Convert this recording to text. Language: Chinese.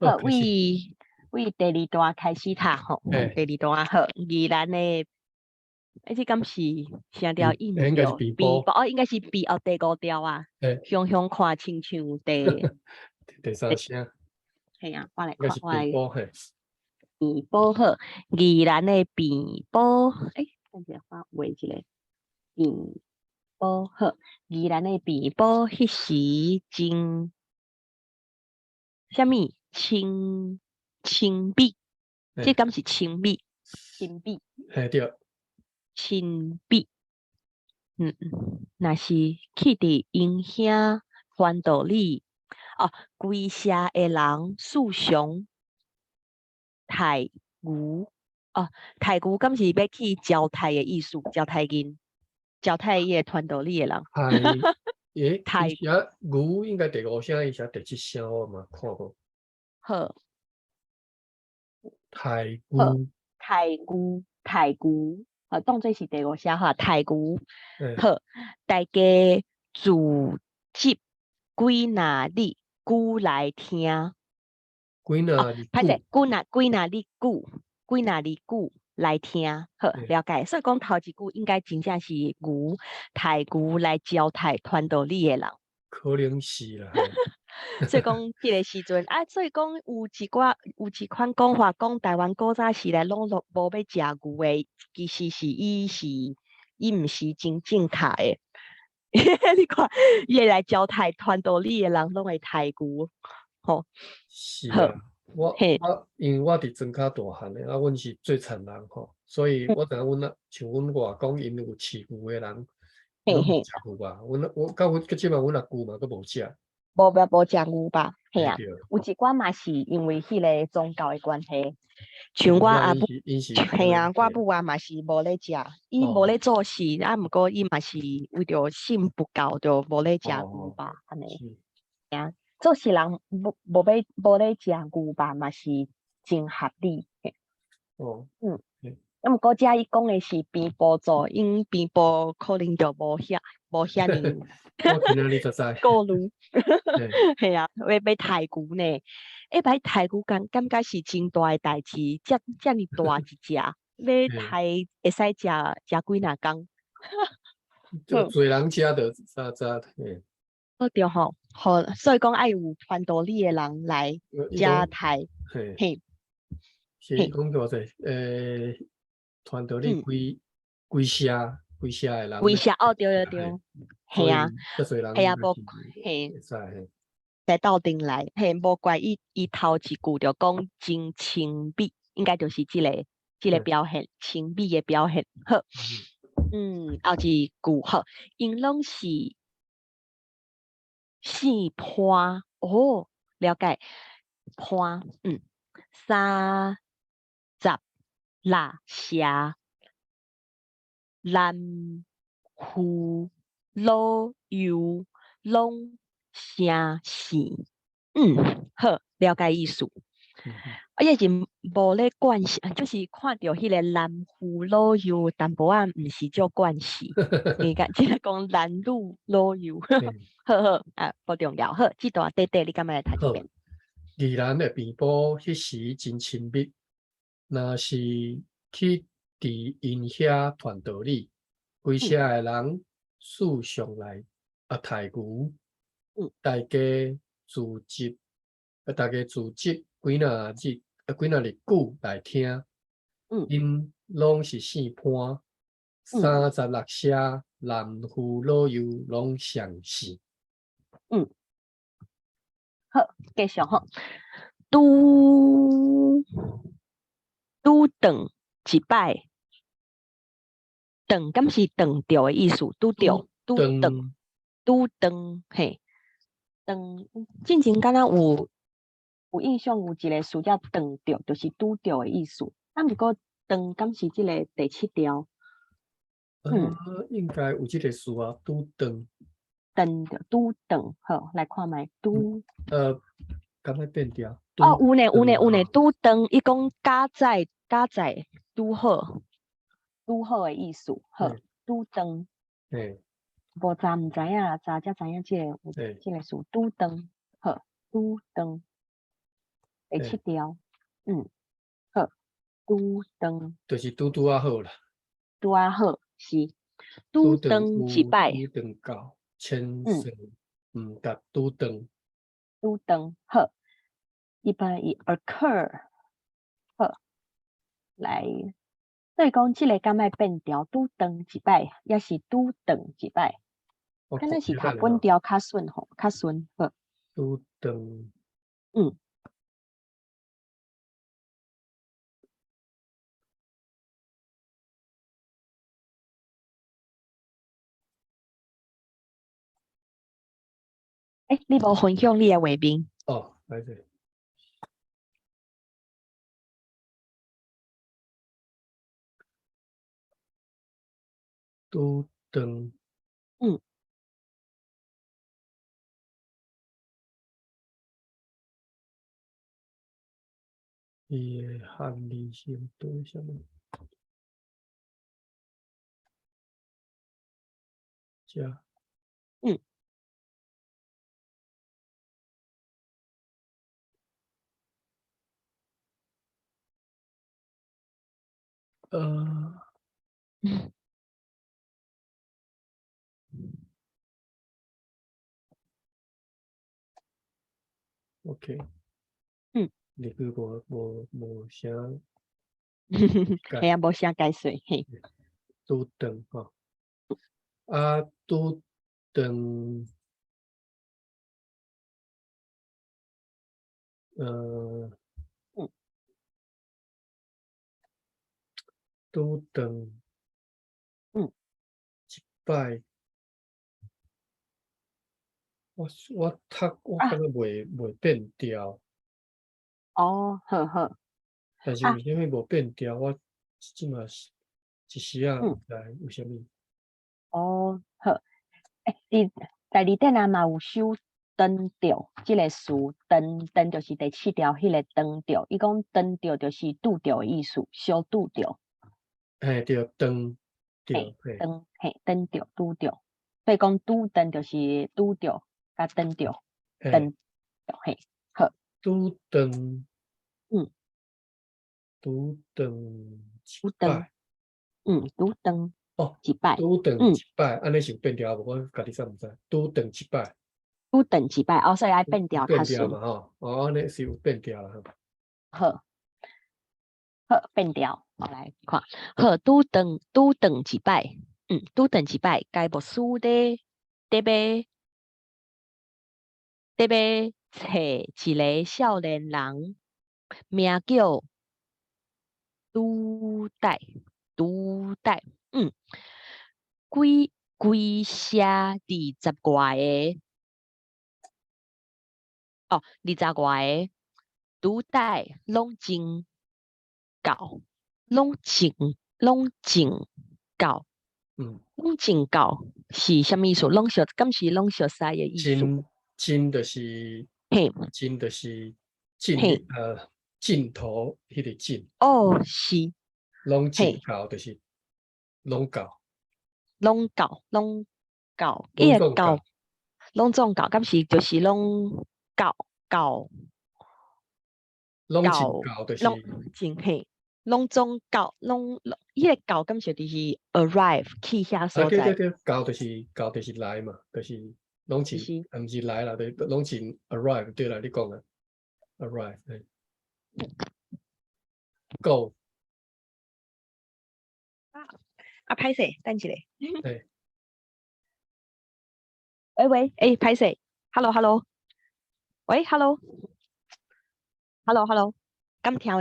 好，开始。为第二段开始读吼，第二段好，宜兰的，这敢是啥调音应该是调？鼻波哦，应该是第五调啊。向向看亲像第三声，系啊，我来应该看，我来是鼻波嘿。鼻波好，宜兰的鼻波，等下我画一个鼻波好，宜兰的鼻波迄时真啥物青碧，这敢是青碧？青碧，嘿对，青碧，若是去伫因遐环岛里，规社的人素常太牛，太牛敢是要去交太的意思，交太因，交太伊个团岛里的人，太伊写牛应该第五声，伊写第七声，我嘛看过。好，太牛，太牛，当做是第五声哈，太牛。好，大家自集几若日久来听。几若日歹势，几若日久来听，好了解。所以讲头一句应该真正是牛太牛来教太传道理的人，可能是啦。所以讲迄个时阵所以讲有一款讲法，讲台湾古早时来拢无要食牛的，其实是伊毋是真正确的。你看，伊会来教太传道理的人拢会太牛，吼。是啊。因为我伫庄脚大汉的，阮是最惨人吼，所以我知影像阮外公因有饲牛的人，拢无食牛吧？我到即摆，阮阿舅嘛，佫无食。无食牛吧？嘿啊，对，有一寡嘛是因为迄个宗教的关系，像我阿母，嘿啊，我母嘛是无咧食，伊无咧做事，毋过伊嘛是为着信不够，就无咧食牛吧，安尼。啊，做事人无咧食牛吧，嘛是真合理。毋过遮伊讲的是边部座，因边部可能就无遐尼我今仔日才知。顾虑，系啊，要太牛呢？摆太牛感觉是真大的代志，遮尼大一只，要太会使食几若工。就侪人食着早。好对吼，好，所以讲爱有传道理的人来食太，嘿。是讲偌济传道理规社的人，规社对，系啊，系啊，无嘿，在斗阵来，嘿，无怪伊头一句就讲真亲密，应该就是即个表现，亲密的表现。好，后一句好，因拢是四坡哦，了解坡三十六社。南湖老友拢相似，好，了解意思。也是无咧关系，就是看到迄个南湖老友淡薄仔毋是叫关系，你看，即个讲南路老友，好不重要。好，这段短你敢要来读一遍？宜兰的边部迄时真亲密，若是去伫因遐传道理，规社的人素常来太牛，大家自集几若日久来听，因拢是姓潘，36社南湖老友拢相似。好，继续吼，拄等一摆，等敢是等着的意思，拄等，嘿，等，之前敢若有印象有一个词叫等着，就是拄着的意思。毋过等敢是即个第七条？应该有即个词啊，拄等。拄等，好，来看觅拄。敢若变调。有呢，拄等，伊讲加载拄好的意思，好，拄等。无早毋知影啦，早才知影即个词拄等，好，拄等。第7条，好，拄长就是拄拄啊好啦，拄啊好是拄长拄长一有摆，拄长到，千算毋达拄长。拄长好，一般以 occur 好来，所以讲这个敢爱变调，拄长一摆，也是拄长一摆，可能是读本调较顺吼，较顺好。拄长。你无分享你的画面？哦，来者。拄长。伊诶含义是对啥物？遮。OK。你句无啥嘿啊，无啥解说嘿。拄长吼，啊拄长，拄长，一摆，我感觉袂变调，哦，好，但是为虾米无变调？我即嘛一时啊毋知为虾米。哦，好，你第2点啊嘛有修登着即个词，登就是第7条迄个登着，伊讲登着就是拄着的意思，小拄着。嘿，对，登着，登着拄着，所以讲拄登就是拄着甲登着，登着嘿，好。拄长。拄长一摆。拄长哦，一摆。拄长一摆，安尼是有变调无？我家己煞毋知。拄长一摆。拄长一摆，所以爱变调较顺。变调嘛吼，安尼是有变调啦。好，变调，我来看。好，拄长一摆，拄长一摆，该无输的，得要找一个少年人，名叫拄带，规社20外个，20外个拄带拢真够，拢真够。拢真够是啥物意思？敢是拢熟悉的意思？真就是尽头迄个尽。是。拢真够就是拢够。拢够，伊个够，拢总够，敢是就是拢够，拢真够就是真嘿，拢总够，伊个够敢是就是 arrive 去遐所在。对，够就是来嘛，就是拢真，毋是来啦，就是拢真 arrive 对啦，你讲啦 arrive 够。歹势，等一下。喂，歹势 ，hello，喂，hello，敢听？